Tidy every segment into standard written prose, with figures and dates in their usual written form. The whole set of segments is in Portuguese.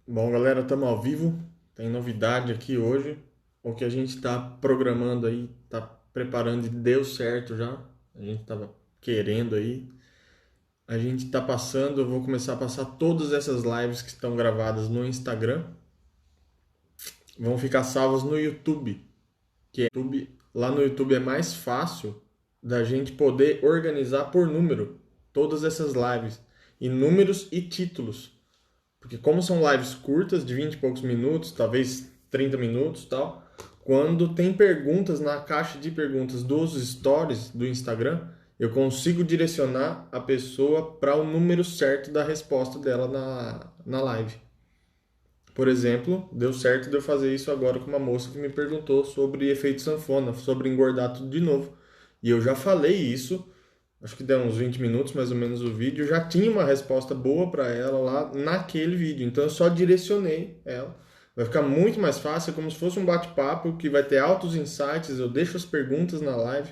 Bom, galera, estamos ao vivo. Tem novidade aqui hoje. O que a gente está programando aí, está preparando e deu certo já. A gente estava querendo aí. A gente está passando, eu vou começar a passar todas essas lives que estão gravadas no Instagram. Vão ficar salvas no YouTube. Lá no YouTube é mais fácil da gente poder organizar por número todas essas lives. E números e títulos. Porque como são lives curtas, de 20 e poucos minutos, talvez 30 minutos e tal, quando tem perguntas na caixa de perguntas dos stories do Instagram, eu consigo direcionar a pessoa para o número certo da resposta dela na live. Por exemplo, deu certo de eu fazer isso agora com uma moça que me perguntou sobre efeito sanfona, sobre engordar tudo de novo. E eu já falei isso, acho que deu uns 20 minutos mais ou menos o vídeo, já tinha uma resposta boa para ela lá naquele vídeo, então eu só direcionei ela. Vai ficar muito mais fácil, é como se fosse um bate-papo que vai ter altos insights, eu deixo as perguntas na live,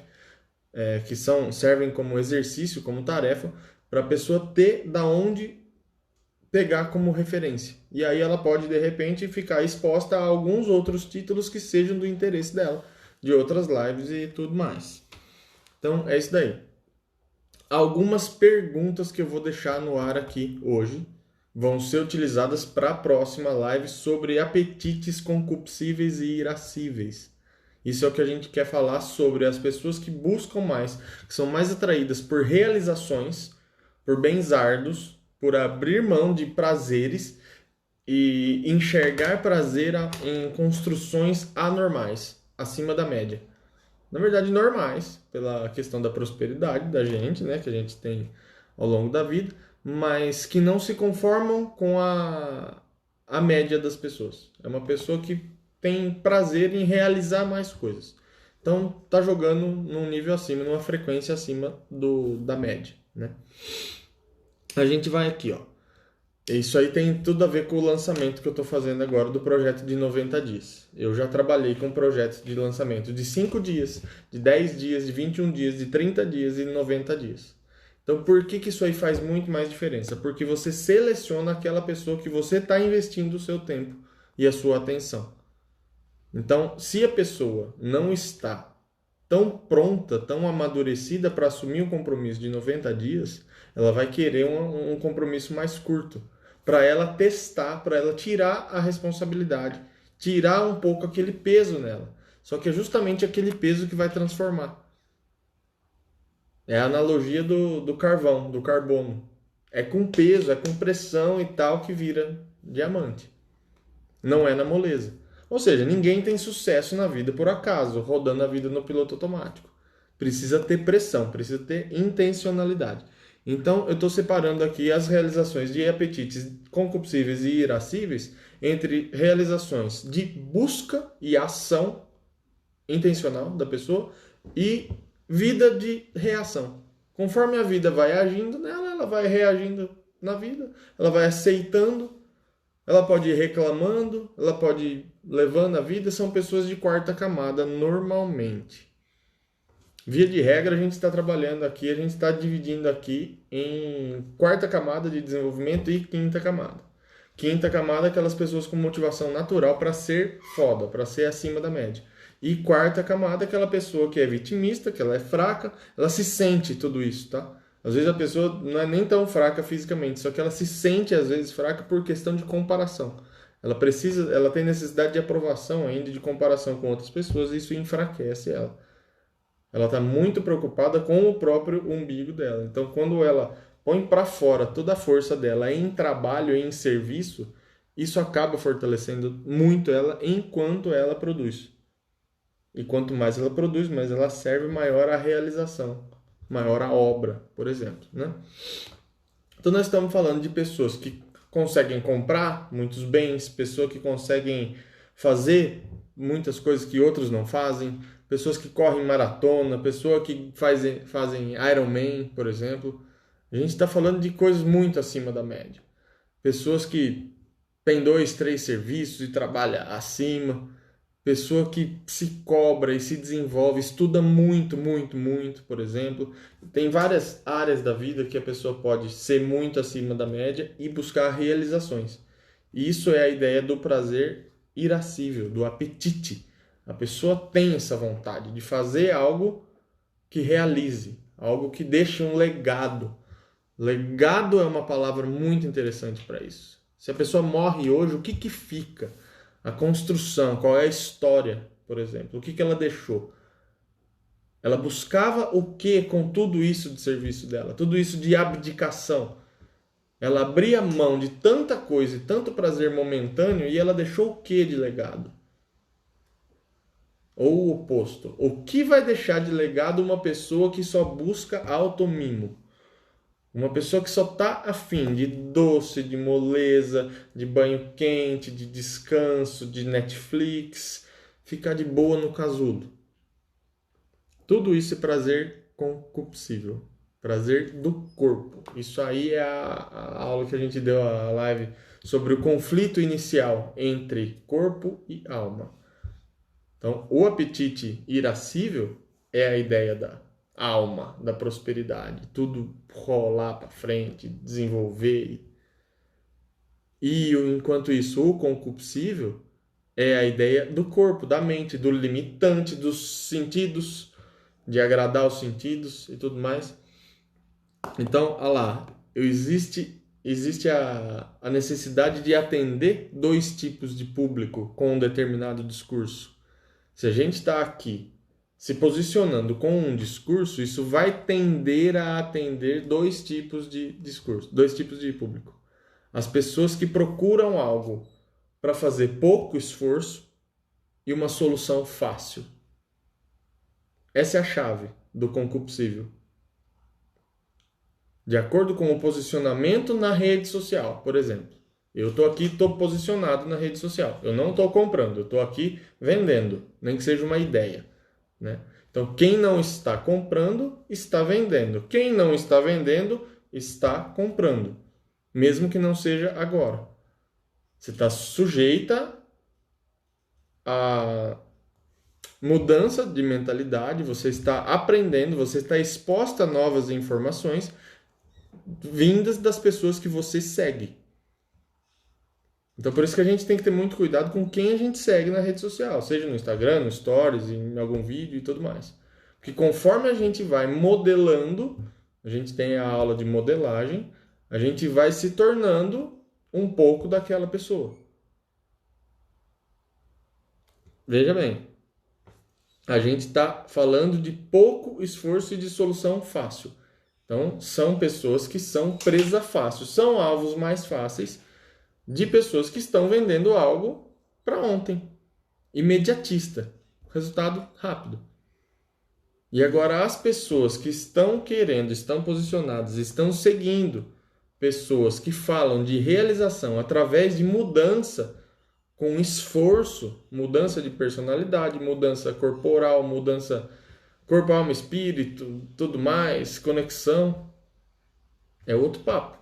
que servem como exercício, como tarefa, para a pessoa ter da onde pegar como referência. E aí ela pode, de repente, ficar exposta a alguns outros títulos que sejam do interesse dela, de outras lives e tudo mais. Então, é isso daí. Algumas perguntas que eu vou deixar no ar aqui hoje vão ser utilizadas para a próxima live sobre apetites concupiscíveis e irascíveis. Isso é o que a gente quer falar sobre as pessoas que buscam mais, que são mais atraídas por realizações, por bens-ardos, por abrir mão de prazeres e enxergar prazer em construções anormais, acima da média. Na verdade, normais, pela questão da prosperidade da gente, né, que a gente tem ao longo da vida, mas que não se conformam com a média das pessoas. É uma pessoa que tem prazer em realizar mais coisas. Então, tá jogando num nível acima, numa frequência acima da média, né? A gente vai aqui, ó. Isso aí tem tudo a ver com o lançamento que eu estou fazendo agora do projeto de 90 dias. Eu já trabalhei com projetos de lançamento de 5 dias, de 10 dias, de 21 dias, de 30 dias e 90 dias. Então, por que isso aí faz muito mais diferença? Porque você seleciona aquela pessoa que você está investindo o seu tempo e a sua atenção. Então, se a pessoa não está tão pronta, tão amadurecida para assumir um compromisso de 90 dias, ela vai querer um compromisso mais curto, para ela testar, para ela tirar a responsabilidade, tirar um pouco aquele peso nela. Só que é justamente aquele peso que vai transformar. É a analogia do carvão, do carbono. É com peso, é com pressão e tal que vira diamante. Não é na moleza. Ou seja, ninguém tem sucesso na vida por acaso, rodando a vida no piloto automático. Precisa ter pressão, precisa ter intencionalidade. Então, eu estou separando aqui as realizações de apetites concupiscíveis e irascíveis entre realizações de busca e ação intencional da pessoa e vida de reação. Conforme a vida vai agindo nela, ela vai reagindo na vida, ela vai aceitando, ela pode ir reclamando, ela pode ir levando a vida, são pessoas de quarta camada normalmente. Via de regra, a gente está trabalhando aqui, a gente está dividindo aqui em quarta camada de desenvolvimento e quinta camada. Quinta camada, aquelas pessoas com motivação natural para ser foda, para ser acima da média. E quarta camada, aquela pessoa que é vitimista, que ela é fraca, ela se sente tudo isso, tá? Às vezes a pessoa não é nem tão fraca fisicamente, só que ela se sente às vezes fraca por questão de comparação. Ela tem necessidade de aprovação ainda, de comparação com outras pessoas, e isso enfraquece ela. Ela está muito preocupada com o próprio umbigo dela. Então, quando ela põe para fora toda a força dela em trabalho, em serviço, isso acaba fortalecendo muito ela enquanto ela produz. E quanto mais ela produz, mais ela serve, maior a realização, maior a obra, por exemplo, né? Então nós estamos falando de pessoas que conseguem comprar muitos bens, pessoas que conseguem fazer muitas coisas que outros não fazem, pessoas que correm maratona, pessoas que fazem Ironman, por exemplo. A gente está falando de coisas muito acima da média. Pessoas que têm dois, três serviços e trabalham acima, pessoa que se cobra e se desenvolve, estuda muito, muito, muito, por exemplo. Tem várias áreas da vida que a pessoa pode ser muito acima da média e buscar realizações. E isso é a ideia do prazer irascível, do apetite. A pessoa tem essa vontade de fazer algo que realize, algo que deixe um legado. Legado é uma palavra muito interessante para isso. Se a pessoa morre hoje, o que que fica? A construção, qual é a história, por exemplo? O que que ela deixou? Ela buscava o que com tudo isso de serviço dela? Tudo isso de abdicação. Ela abria mão de tanta coisa e tanto prazer momentâneo e ela deixou o que de legado? Ou o oposto. O que vai deixar de legado uma pessoa que só busca automimo? Uma pessoa que só tá afim de doce, de moleza, de banho quente, de descanso, de Netflix, ficar de boa no casulo. Tudo isso é prazer concupiscível. Prazer do corpo. Isso aí é a aula que a gente deu, a live, sobre o conflito inicial entre corpo e alma. Então, o apetite irascível é a ideia da alma, da prosperidade. Tudo rolar para frente, desenvolver. E, enquanto isso, o concupiscível é a ideia do corpo, da mente, do limitante, dos sentidos, de agradar os sentidos e tudo mais. Então, olha lá, existe a necessidade de atender dois tipos de público com um determinado discurso. Se a gente está aqui se posicionando com um discurso, isso vai tender a atender dois tipos de discurso, dois tipos de público. As pessoas que procuram algo para fazer pouco esforço e uma solução fácil. Essa é a chave do concupiscível. De acordo com o posicionamento na rede social, por exemplo. Eu estou aqui, estou posicionado na rede social. Eu não estou comprando, eu estou aqui vendendo, nem que seja uma ideia, né? Então, quem não está comprando, está vendendo. Quem não está vendendo, está comprando. Mesmo que não seja agora. Você está sujeita a mudança de mentalidade, você está aprendendo, você está exposta a novas informações vindas das pessoas que você segue. Então, por isso que a gente tem que ter muito cuidado com quem a gente segue na rede social, seja no Instagram, no Stories, em algum vídeo e tudo mais. Porque conforme a gente vai modelando, a gente tem a aula de modelagem, a gente vai se tornando um pouco daquela pessoa. Veja bem, a gente está falando de pouco esforço e de solução fácil. Então, são pessoas que são presa fácil, são alvos mais fáceis de pessoas que estão vendendo algo para ontem, imediatista, resultado rápido. E agora as pessoas que estão querendo, estão posicionadas, estão seguindo pessoas que falam de realização através de mudança com esforço, mudança de personalidade, mudança corporal, mudança corpo, alma, espírito, tudo mais, conexão, é outro papo.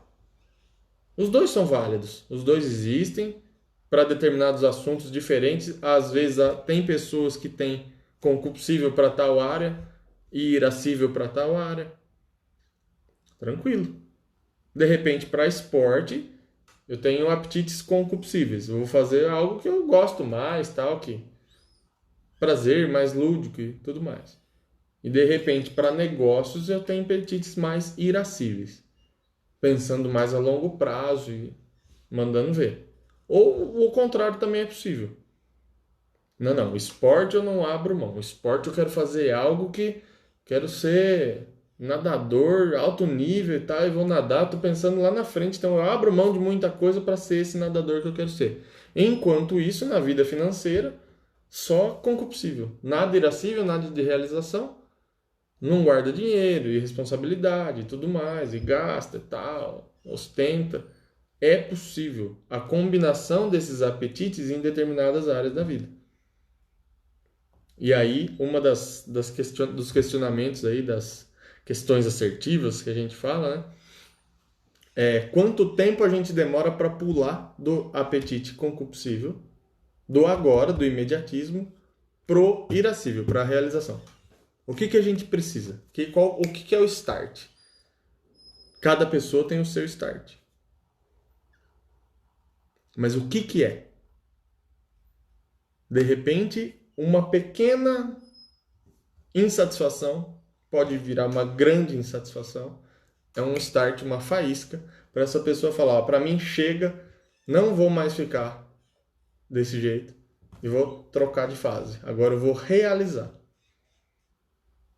Os dois são válidos, os dois existem para determinados assuntos diferentes. Às vezes tem pessoas que têm concupiscível para tal área e irascível para tal área. Tranquilo. De repente, para esporte, eu tenho apetites concupiscíveis. Eu vou fazer algo que eu gosto mais, tal, que prazer, mais lúdico e tudo mais. E de repente, para negócios, eu tenho apetites mais irascíveis, pensando mais a longo prazo e mandando ver. Ou o contrário também é possível. Não, esporte eu não abro mão. Esporte eu quero fazer algo que quero ser nadador, alto nível e tal, e vou nadar, tô pensando lá na frente, então eu abro mão de muita coisa para ser esse nadador que eu quero ser. Enquanto isso, na vida financeira, só concupiscível. Nada irascível, nada de realização. Não guarda dinheiro, irresponsabilidade e tudo mais, e gasta e tal, ostenta. É possível a combinação desses apetites em determinadas áreas da vida. E aí, uma dos questionamentos aí, das questões assertivas que a gente fala, né? É quanto tempo a gente demora para pular do apetite concupiscível, do agora, do imediatismo, pro irascível, para a realização. O que a gente precisa? O que é o start? Cada pessoa tem o seu start. Mas o que que é? De repente, uma pequena insatisfação pode virar uma grande insatisfação. É um start, uma faísca para essa pessoa falar, para mim chega, não vou mais ficar desse jeito e vou trocar de fase. Agora eu vou realizar.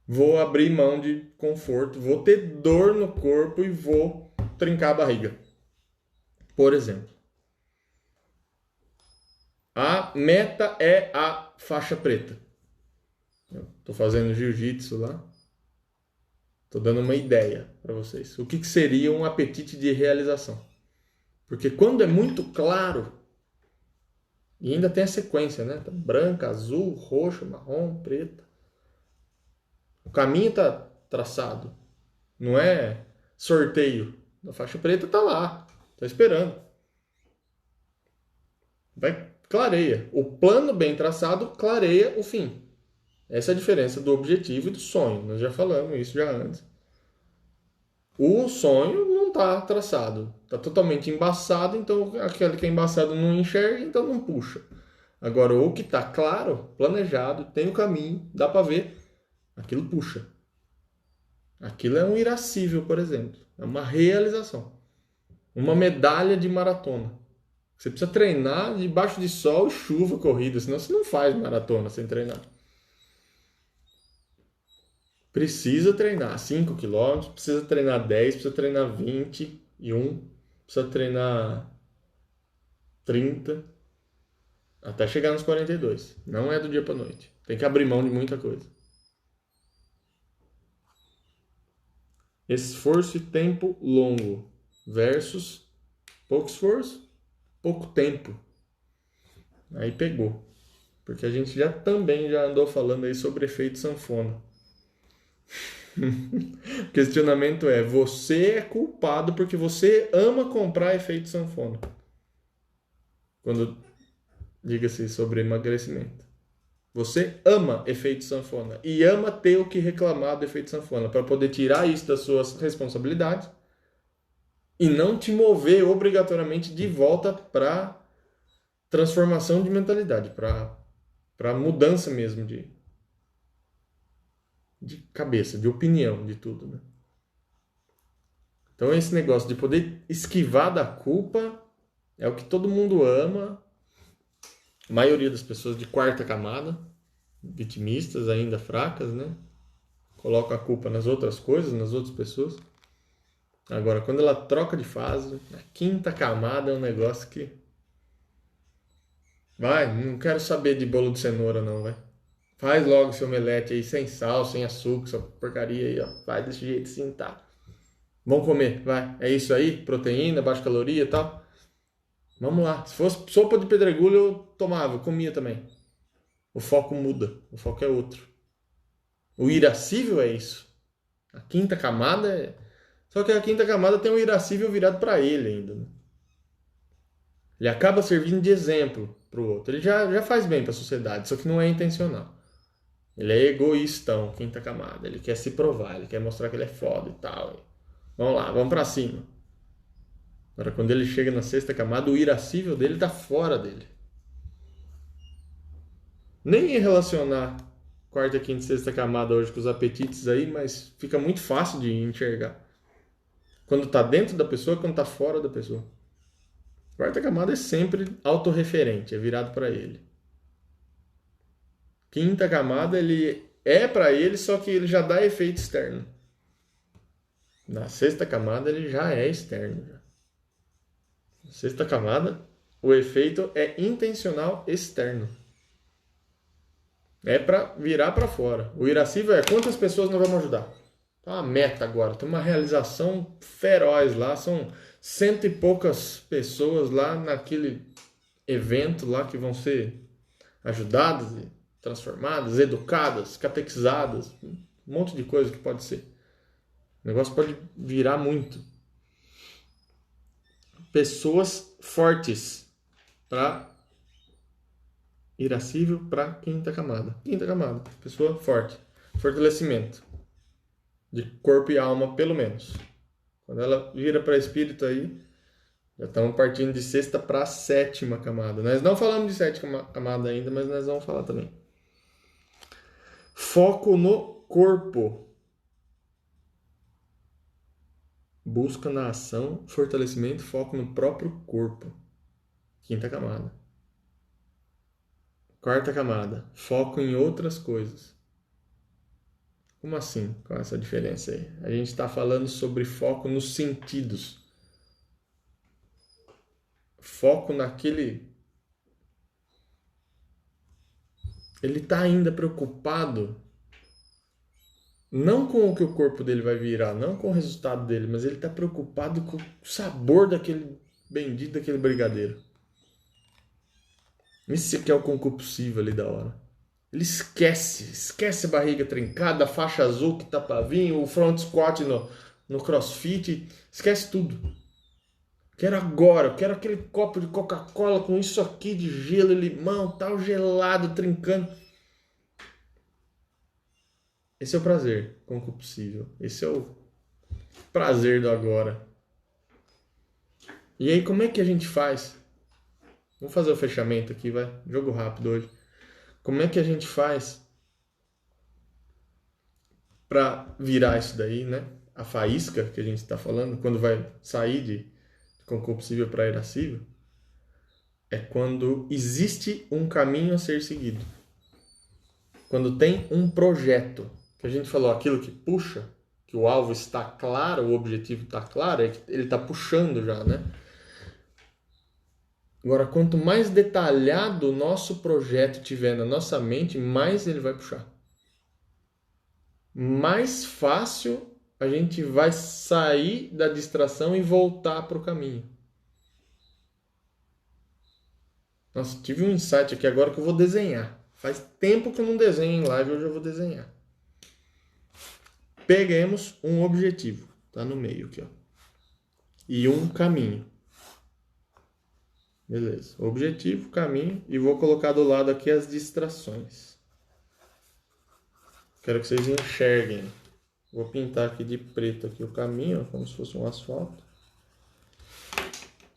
Vou abrir mão de conforto, vou ter dor no corpo e vou trincar a barriga. Por exemplo, a meta é a faixa preta. Estou fazendo jiu-jitsu lá. Estou dando uma ideia para vocês. O que seria um apetite de realização? Porque quando é muito claro, e ainda tem a sequência, né? Branca, azul, roxo, marrom, preta. O caminho está traçado. Não é sorteio. A faixa preta está lá. Está esperando. Vai, clareia. O plano bem traçado clareia o fim. Essa é a diferença do objetivo e do sonho. Nós já falamos isso já antes. O sonho não está traçado. Está totalmente embaçado, então aquele que é embaçado não enxerga, então não puxa. Agora, o que está claro, planejado, tem o caminho, dá para ver, aquilo puxa. Aquilo é um irascível, por exemplo. É uma realização. Uma medalha de maratona. Você precisa treinar debaixo de sol e chuva, corrida, senão você não faz maratona sem treinar. Precisa treinar 5 km, precisa treinar 10, precisa treinar 21, precisa treinar 30, até chegar nos 42. Não é do dia para noite. Tem que abrir mão de muita coisa. Esforço e tempo longo versus pouco esforço, pouco tempo. Aí pegou. Porque a gente também já andou falando aí sobre efeito sanfona. O questionamento é: você é culpado porque você ama comprar efeito sanfona? Quando diga-se sobre emagrecimento. Você ama efeito sanfona e ama ter o que reclamar do efeito sanfona para poder tirar isso das suas responsabilidades e não te mover obrigatoriamente de volta para transformação de mentalidade, para mudança mesmo de cabeça, de opinião, de tudo, né? Então esse negócio de poder esquivar da culpa é o que todo mundo ama. A maioria das pessoas de quarta camada, vitimistas ainda fracas, né? Colocam a culpa nas outras coisas, nas outras pessoas. Agora, quando ela troca de fase, a quinta camada é um negócio que... Vai, não quero saber de bolo de cenoura não, vai. Faz logo seu omelete aí, sem sal, sem açúcar, essa porcaria aí, ó. Faz desse jeito assim, tá. Vamos comer, vai. É isso aí, proteína, baixa caloria e tal. Vamos lá. Se fosse sopa de pedregulho, eu tomava, eu comia também. O foco muda, o foco é outro. O irascível é isso. A quinta camada é... Só que a quinta camada tem um irascível virado para ele ainda, né? Ele acaba servindo de exemplo para o outro. Ele já faz bem para a sociedade, só que não é intencional. Ele é egoístão, quinta camada. Ele quer se provar, ele quer mostrar que ele é foda e tal. Vamos lá, vamos para cima. Agora, quando ele chega na sexta camada, o irascível dele tá fora dele. Nem ia relacionar quarta, quinta e sexta camada hoje com os apetites aí, mas fica muito fácil de enxergar. Quando tá dentro da pessoa, quando tá fora da pessoa. Quarta camada é sempre autorreferente, é virado para ele. Quinta camada, ele é para ele, só que ele já dá efeito externo. Na sexta camada, ele já é externo. Na sexta camada, o efeito é intencional externo. É para virar para fora. O irascível é quantas pessoas nós vamos ajudar. Tá uma meta agora, tem uma realização feroz lá, são 100 e poucas pessoas lá naquele evento lá que vão ser ajudadas, transformadas, educadas, catequizadas, um monte de coisa que pode ser. O negócio pode virar muito. Pessoas fortes para irascível para quinta camada. Quinta camada, pessoa forte. Fortalecimento de corpo e alma, pelo menos. Quando ela vira para espírito aí, Já estamos partindo de sexta para a sétima camada. Nós não falamos de sétima camada ainda, mas nós vamos falar também. Foco no corpo. Busca na ação, fortalecimento, foco no próprio corpo. Quinta camada. Quarta camada. Foco em outras coisas. Como assim? Qual é essa diferença aí? A gente está falando sobre foco nos sentidos. Foco naquele... Ele está ainda preocupado não com o que o corpo dele vai virar, não com o resultado dele, mas ele está preocupado com o sabor daquele bendito, daquele brigadeiro. Isso aqui é o concupiscível ali da hora. Ele esquece a barriga trincada, a faixa azul que tá pra vir, o front squat no crossfit, esquece tudo. Quero agora, eu quero aquele copo de Coca-Cola com isso aqui de gelo e limão, tal, gelado, trincando. Esse é o prazer concupiscível. Esse é o prazer do agora. E aí, como é que a gente faz? Vamos fazer o fechamento aqui, vai. Jogo rápido hoje. Como é que a gente faz para virar isso daí, né? A faísca que a gente está falando, quando vai sair de concupiscível para irascível, é quando existe um caminho a ser seguido. Quando tem um projeto, que a gente falou, aquilo que puxa, que o alvo está claro, o objetivo está claro, é que ele está puxando já, né? Agora, quanto mais detalhado o nosso projeto tiver na nossa mente, mais ele vai puxar. Mais fácil a gente vai sair da distração e voltar para o caminho. Nossa, tive um insight aqui agora que eu vou desenhar. Faz tempo que eu não desenho em live, hoje eu vou desenhar. Peguemos um objetivo, tá no meio aqui, ó. E um caminho. Beleza, objetivo, caminho, e vou colocar do lado aqui as distrações. Quero que vocês enxerguem. Vou pintar aqui de preto aqui o caminho, como se fosse um asfalto.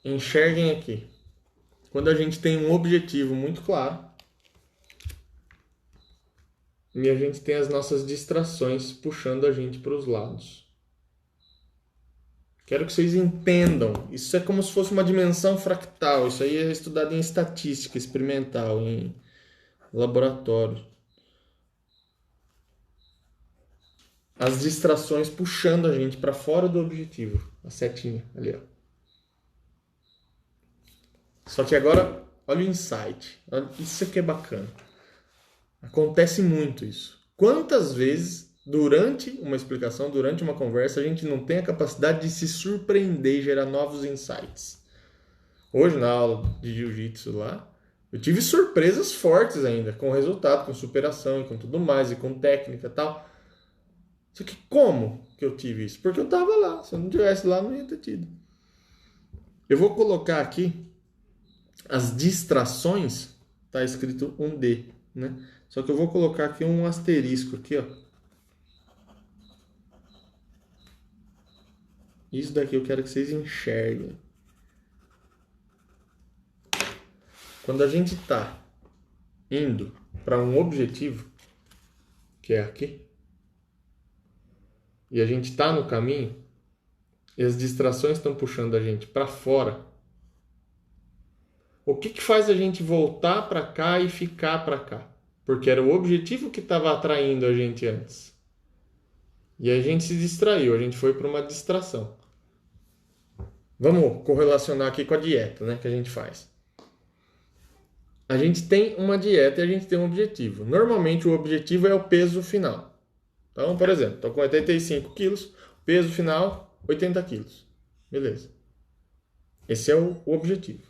Enxerguem aqui. Quando a gente tem um objetivo muito claro, e a gente tem as nossas distrações puxando a gente para os lados. Quero que vocês entendam. Isso é como se fosse uma dimensão fractal. Isso aí é estudado em estatística experimental, em laboratório. As distrações puxando a gente para fora do objetivo. A setinha ali, ó. Só que agora, olha o insight. Isso aqui é bacana. Acontece muito isso. Quantas vezes, durante uma explicação, durante uma conversa, a gente não tem a capacidade de se surpreender e gerar novos insights? Hoje, na aula de jiu-jitsu lá, eu tive surpresas fortes ainda, com resultado, com superação e com tudo mais, e com técnica e tal. Só que como que eu tive isso? Porque eu estava lá. Se eu não estivesse lá, não ia ter tido. Eu vou colocar aqui as distrações, tá escrito um D, né? Só que eu vou colocar aqui um asterisco aqui, ó. Isso daqui eu quero que vocês enxerguem. Quando a gente tá indo para um objetivo, que é aqui, e a gente tá no caminho, e as distrações estão puxando a gente para fora, o que faz a gente voltar para cá e ficar para cá? Porque era o objetivo que estava atraindo a gente antes. E a gente se distraiu, a gente foi para uma distração. Vamos correlacionar aqui com a dieta, né, que a gente faz. A gente tem uma dieta e a gente tem um objetivo. Normalmente o objetivo é o peso final. Então, por exemplo, estou com 85 quilos, peso final 80 quilos. Beleza. Esse é o objetivo.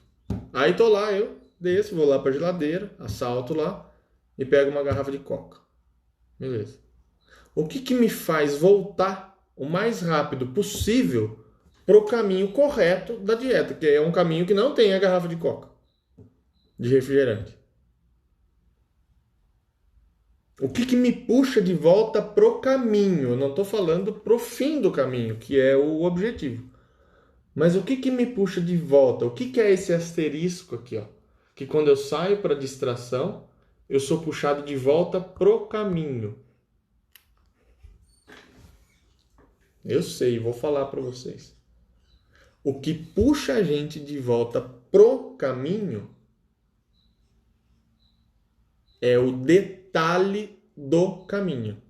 Aí tô lá, eu desço, vou lá para a geladeira, assalto lá e pego uma garrafa de coca. Beleza. O que me faz voltar o mais rápido possível para o caminho correto da dieta, que é um caminho que não tem a garrafa de coca, de refrigerante? O que me puxa de volta pro caminho? Eu não estou falando pro fim do caminho, que é o objetivo. Mas o que que me puxa de volta? O que que é esse asterisco aqui, ó? Que quando eu saio para distração, eu sou puxado de volta pro caminho. Eu sei, vou falar para vocês. O que puxa a gente de volta pro caminho é o detalhe do caminho.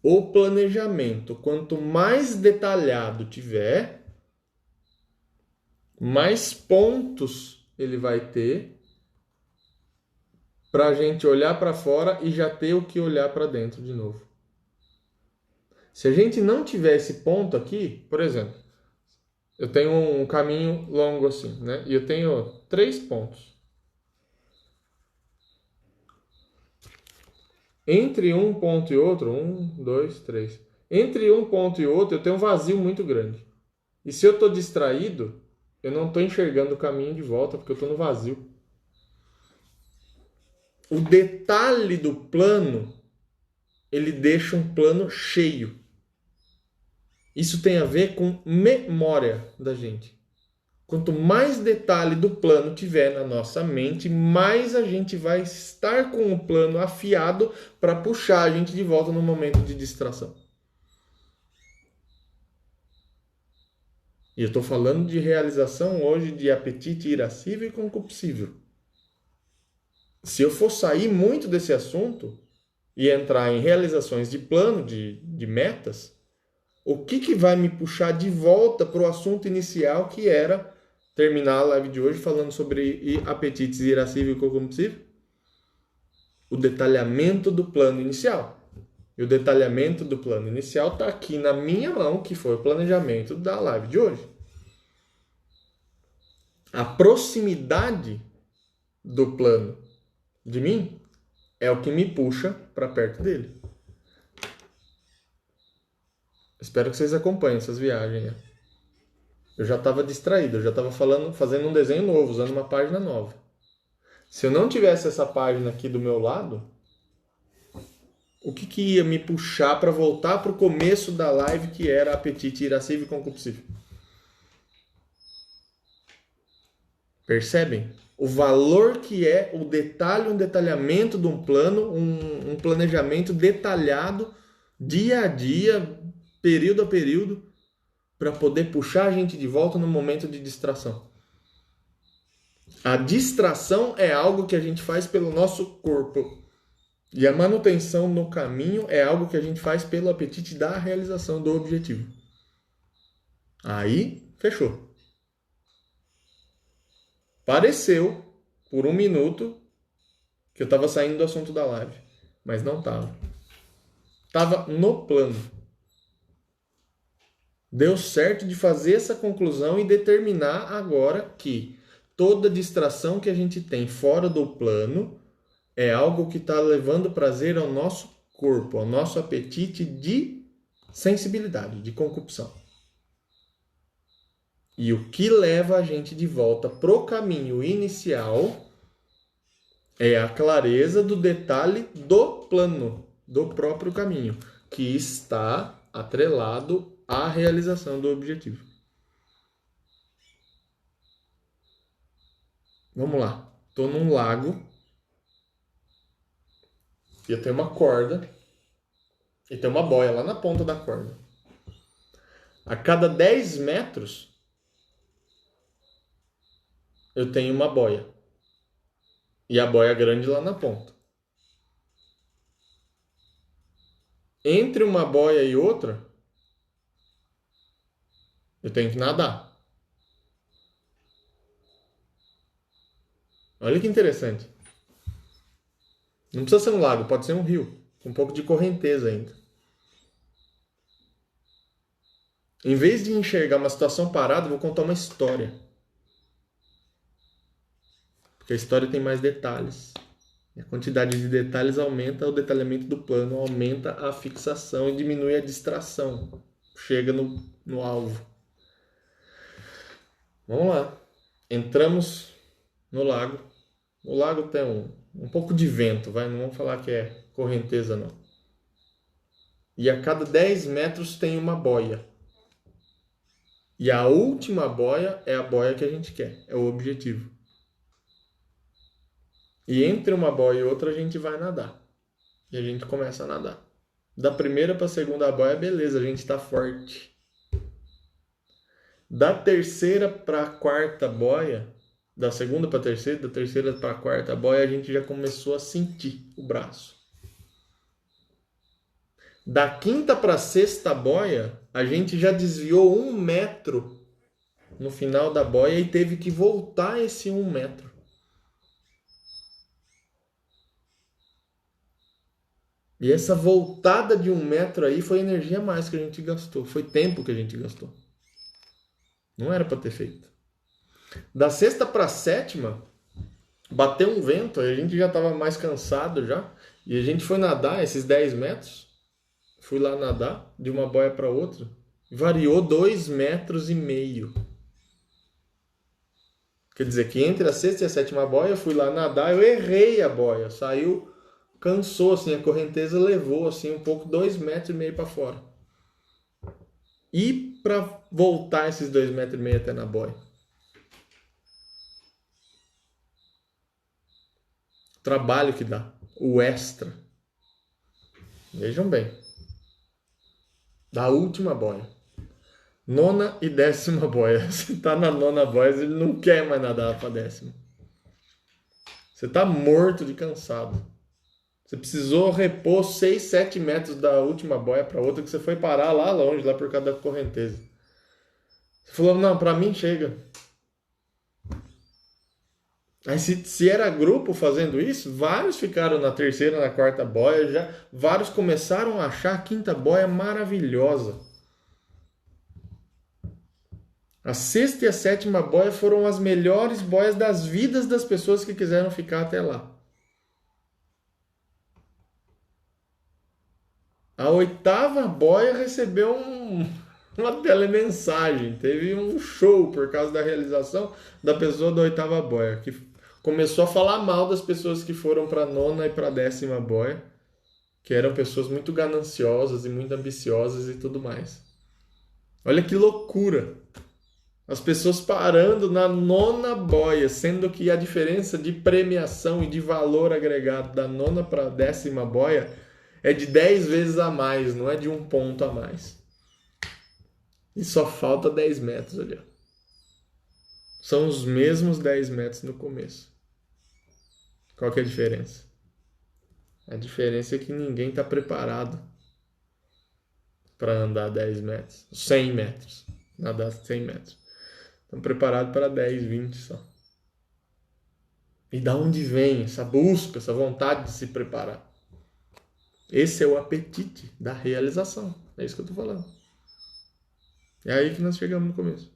O planejamento, quanto mais detalhado tiver, mais pontos ele vai ter para a gente olhar para fora e já ter o que olhar para dentro de novo. Se a gente não tiver esse ponto aqui, por exemplo, eu tenho um caminho longo assim, né? E eu tenho 3 pontos. Entre um ponto e outro, 1, 2, 3. Entre um ponto e outro, eu tenho um vazio muito grande. E se eu estou distraído, eu não estou enxergando o caminho de volta, porque eu estou no vazio. O detalhe do plano, ele deixa um plano cheio. Isso tem a ver com memória da gente. Quanto mais detalhe do plano tiver na nossa mente, mais a gente vai estar com o plano afiado para puxar a gente de volta no momento de distração. E eu estou falando de realização hoje de apetite irascível e concupiscível. Se eu for sair muito desse assunto e entrar em realizações de plano, de metas, o que vai me puxar de volta para o assunto inicial, que era terminar a live de hoje falando sobre apetites irascível e concupiscível? O detalhamento do plano inicial. E o detalhamento do plano inicial está aqui na minha mão, que foi o planejamento da live de hoje. A proximidade do plano de mim é o que me puxa para perto dele. Espero que vocês acompanhem essas viagens. Eu já estava distraído, eu já estava fazendo um desenho novo, usando uma página nova. Se eu não tivesse essa página aqui do meu lado, o que ia me puxar para voltar para o começo da live, que era apetite irascível e concupiscível? Percebem? O valor que é o detalhe, um detalhamento de um plano, um planejamento detalhado, dia a dia, período a período, para poder puxar a gente de volta no momento de distração. A distração é algo que a gente faz pelo nosso corpo. E a manutenção no caminho é algo que a gente faz pelo apetite da realização do objetivo. Aí, fechou. Pareceu, por um minuto, que eu estava saindo do assunto da live. Mas não estava. Estava no plano. Deu certo de fazer essa conclusão e determinar agora que toda distração que a gente tem fora do plano é algo que está levando prazer ao nosso corpo, ao nosso apetite de sensibilidade, de concupiscão. E o que leva a gente de volta pro caminho inicial é a clareza do detalhe do plano, do próprio caminho, que está atrelado à realização do objetivo. Vamos lá. Estou num lago e eu tenho uma corda e tem uma boia lá na ponta da corda. A cada 10 metros eu tenho uma boia. E a boia grande lá na ponta. Entre uma boia e outra, eu tenho que nadar. Olha que interessante. Não precisa ser um lago, pode ser um rio, com um pouco de correnteza ainda. Em vez de enxergar uma situação parada, eu vou contar uma história. Porque a história tem mais detalhes. E a quantidade de detalhes aumenta o detalhamento do plano, aumenta a fixação e diminui a distração. Chega no alvo. Vamos lá. Entramos no lago. O lago tem um pouco de vento, não vamos falar que é correnteza não. E a cada 10 metros tem uma boia. E a última boia é a boia que a gente quer, é o objetivo. E entre uma boia e outra a gente vai nadar. E a gente começa a nadar. Da primeira para a segunda boia, beleza, a gente está forte. Da terceira para a quarta boia, da segunda para a terceira, da terceira para a quarta boia, a gente já começou a sentir o braço. Da quinta para a sexta boia, a gente já desviou 1 metro no final da boia e teve que voltar esse 1 metro. E essa voltada de 1 metro aí foi energia a mais que a gente gastou, foi tempo que a gente gastou. Não era para ter feito. Da sexta para a sétima, bateu um vento, a gente já estava mais cansado já, e a gente foi nadar esses 10 metros. Fui lá nadar de uma boia para outra, variou 2,5 metros. Quer dizer que entre a sexta e a sétima boia, eu fui lá nadar, eu errei a boia, saiu, cansou assim, a correnteza levou assim um pouco 2,5 metros para fora. E para voltar esses 2,5 metros até na boia. Trabalho que dá, o extra. Vejam bem. Da última boia. 9ª e 10ª boia. Você tá na 9ª boia, ele não quer mais nadar pra 10ª. Você tá morto de cansado. Você precisou repor 6, 7 metros da última boia para outra, que você foi parar lá longe, lá por causa da correnteza. Você falou, não, pra mim chega. Aí se era grupo fazendo isso, vários ficaram na terceira, na quarta boia, já vários começaram a achar a quinta boia maravilhosa. A sexta e a sétima boia foram as melhores boias das vidas das pessoas que quiseram ficar até lá. A oitava boia recebeu uma telemensagem, teve um show por causa da realização da pessoa da oitava boia, que começou a falar mal das pessoas que foram para a 9ª e para a 10ª boia, que eram pessoas muito gananciosas e muito ambiciosas e tudo mais. Olha que loucura! As pessoas parando na 9ª boia, sendo que a diferença de premiação e de valor agregado da 9ª para a 10ª boia é de 10 vezes a mais, não é de 1 ponto a mais. E só falta 10 metros ali. São os mesmos 10 metros no começo. Qual que é a diferença? A diferença é que ninguém está preparado para andar 10 metros, 100 metros, nadar 100 metros. Estão preparados para 10, 20 só. E da onde vem essa busca, essa vontade de se preparar? Esse é o apetite da realização. É isso que eu estou falando. É aí que nós chegamos no começo.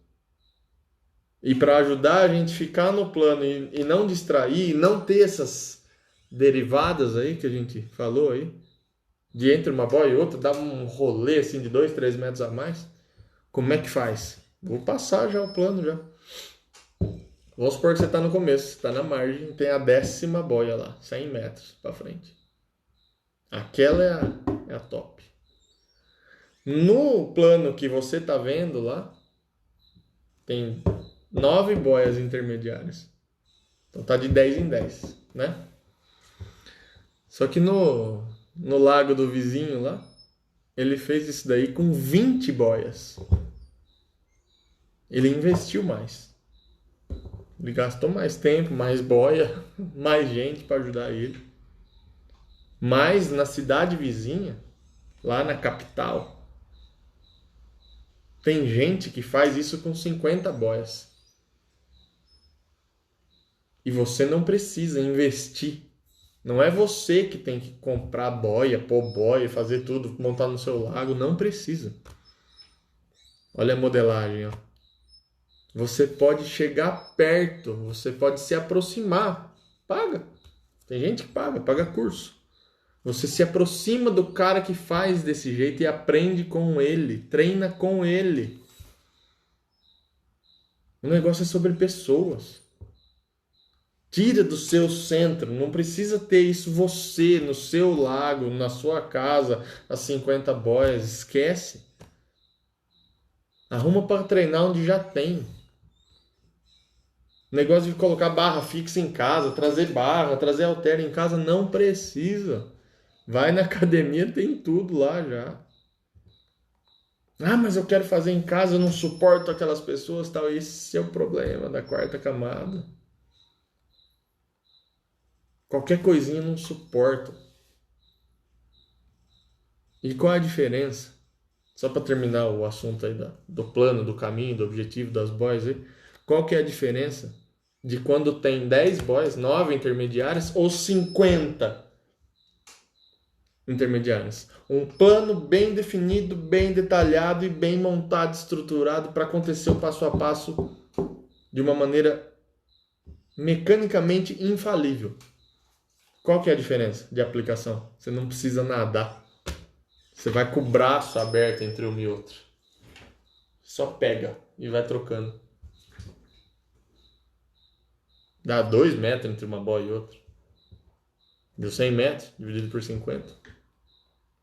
E para ajudar a gente a ficar no plano e não distrair, e não ter essas derivadas aí que a gente falou aí, de entre uma boia e outra, dar um rolê assim de 2, 3 metros a mais, como é que faz? Vou passar já o plano já. Vamos supor que você está no começo, você está na margem, tem a 10ª boia lá, 100 metros para frente. Aquela é a top. No plano que você está vendo lá, tem 9 boias intermediárias. Então tá de 10 em 10, né? Só que no lago do vizinho lá, ele fez isso daí com 20 boias. Ele investiu mais. Ele gastou mais tempo, mais boia, mais gente para ajudar ele. Mas na cidade vizinha, lá na capital, tem gente que faz isso com 50 boias. E você não precisa investir. Não é você que tem que comprar boia, pôr boia, fazer tudo, montar no seu lago. Não precisa. Olha a modelagem, ó. Você pode chegar perto, você pode se aproximar. Paga. Tem gente que paga curso. Você se aproxima do cara que faz desse jeito e aprende com ele, treina com ele. O negócio é sobre pessoas. Tira do seu centro, não precisa ter isso você, no seu lago, na sua casa, as 50 boias, esquece. Arruma para treinar onde já tem. Negócio de colocar barra fixa em casa, trazer barra, trazer halter em casa, não precisa. Vai na academia, tem tudo lá já. Ah, mas eu quero fazer em casa, eu não suporto aquelas pessoas, tal. Esse é o problema da quarta camada. Qualquer coisinha não suporta. E qual é a diferença? Só para terminar o assunto aí do plano, do caminho, do objetivo das boys aí. Qual que é a diferença de quando tem 10 boys, 9 intermediárias ou 50 intermediárias? Um plano bem definido, bem detalhado e bem montado, estruturado para acontecer o passo a passo de uma maneira mecanicamente infalível. Qual que é a diferença de aplicação? Você não precisa nadar. Você vai com o braço aberto entre uma e outra. Só pega e vai trocando. Dá 2 metros entre uma bola e outra. Deu 100 metros, dividido por 50.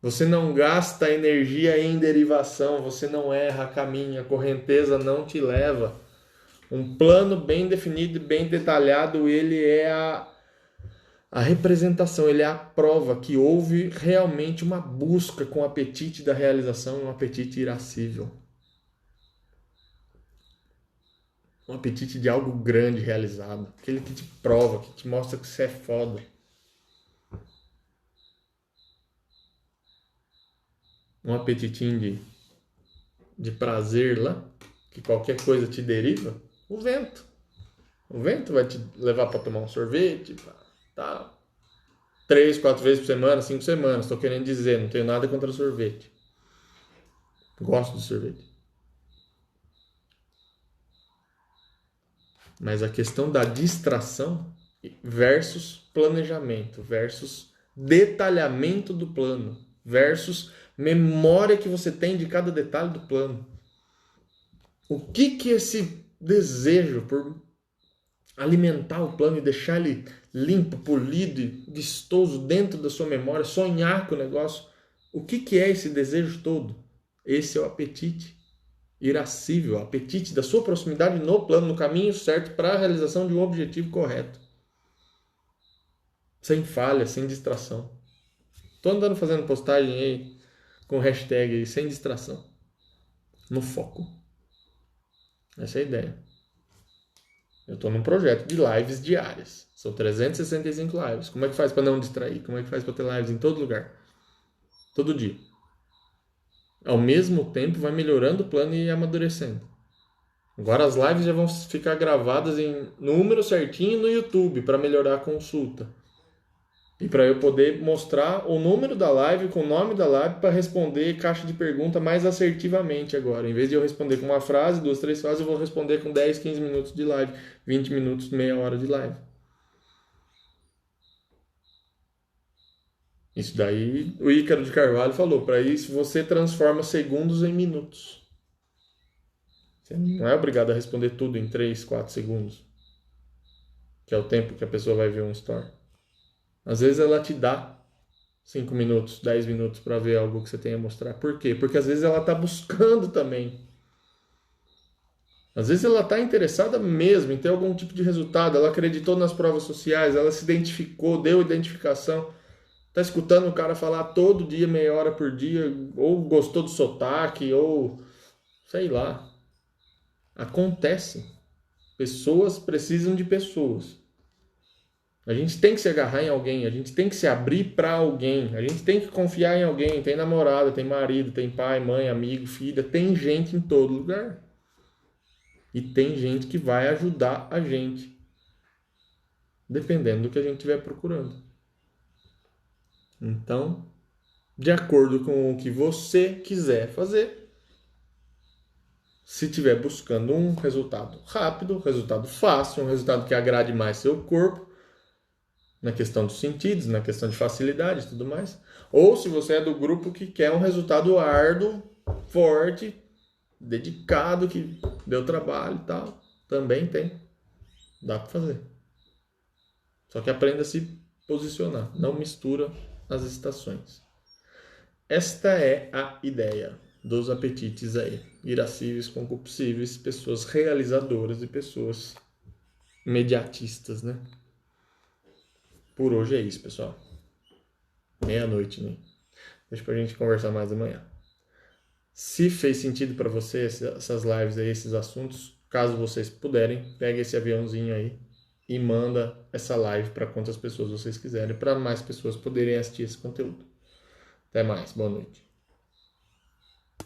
Você não gasta energia em derivação, você não erra a caminho, a correnteza não te leva. Um plano bem definido e bem detalhado, ele é a representação, ele é a prova que houve realmente uma busca com o apetite da realização, um apetite irascível. Um apetite de algo grande realizado. Aquele que te prova, que te mostra que você é foda. Um apetitinho de prazer lá, que qualquer coisa te deriva. O vento. O vento vai te levar para tomar um sorvete, tal. 3, 4 vezes por semana, 5 semanas. Estou querendo dizer, não tenho nada contra sorvete. Gosto de sorvete. Mas a questão da distração versus planejamento, versus detalhamento do plano, versus memória que você tem de cada detalhe do plano. O que esse desejo por alimentar o plano e deixar ele limpo, polido e vistoso dentro da sua memória, sonhar com o negócio, o que é esse desejo todo? Esse é o apetite irascível, o apetite da sua proximidade no plano, no caminho certo para a realização de um objetivo correto. Sem falha, sem distração. Tô andando fazendo postagem aí com hashtag aí, sem distração. No foco. Essa é a ideia. Eu tô num projeto de lives diárias. São 365 lives. Como é que faz para não distrair? Como é que faz para ter lives em todo lugar? Todo dia. Ao mesmo tempo vai melhorando o plano e amadurecendo. Agora as lives já vão ficar gravadas em número certinho no YouTube para melhorar a consulta. E para eu poder mostrar o número da live com o nome da live para responder caixa de pergunta mais assertivamente agora. Em vez de eu responder com uma frase, 2, 3 frases, eu vou responder com 10, 15 minutos de live, 20 minutos, meia hora de live. Isso daí o Ícaro de Carvalho falou. Para isso você transforma segundos em minutos. Você não é obrigado a responder tudo em 3, 4 segundos. Que é o tempo que a pessoa vai ver um story. Às vezes ela te dá 5 minutos, 10 minutos para ver algo que você tem a mostrar. Por quê? Porque às vezes ela está buscando também. Às vezes ela está interessada mesmo em ter algum tipo de resultado. Ela acreditou nas provas sociais, ela se identificou, deu identificação. Está escutando o cara falar todo dia, meia hora por dia, ou gostou do sotaque, ou sei lá. Acontece. Pessoas precisam de pessoas. A gente tem que se agarrar em alguém, a gente tem que se abrir para alguém, a gente tem que confiar em alguém. Tem namorada, tem marido, tem pai, mãe, amigo, filha, tem gente em todo lugar. E tem gente que vai ajudar a gente, dependendo do que a gente estiver procurando. Então, de acordo com o que você quiser fazer, se estiver buscando um resultado rápido, um resultado fácil, um resultado que agrade mais seu corpo, na questão dos sentidos, na questão de facilidade e tudo mais. Ou se você é do grupo que quer um resultado árduo, forte, dedicado, que deu trabalho e tal, também tem. Dá para fazer. Só que aprenda a se posicionar. Não mistura as estações. Esta é a ideia. dos apetites aí. Irascíveis, concupiscíveis, pessoas realizadoras e pessoas mediatistas, né? Por hoje é isso, pessoal. Meia-noite, né? Deixa pra gente conversar mais amanhã. Se fez sentido para você essas lives aí, esses assuntos, caso vocês puderem, pega esse aviãozinho aí e manda essa live para quantas pessoas vocês quiserem, para mais pessoas poderem assistir esse conteúdo. Até mais, boa noite.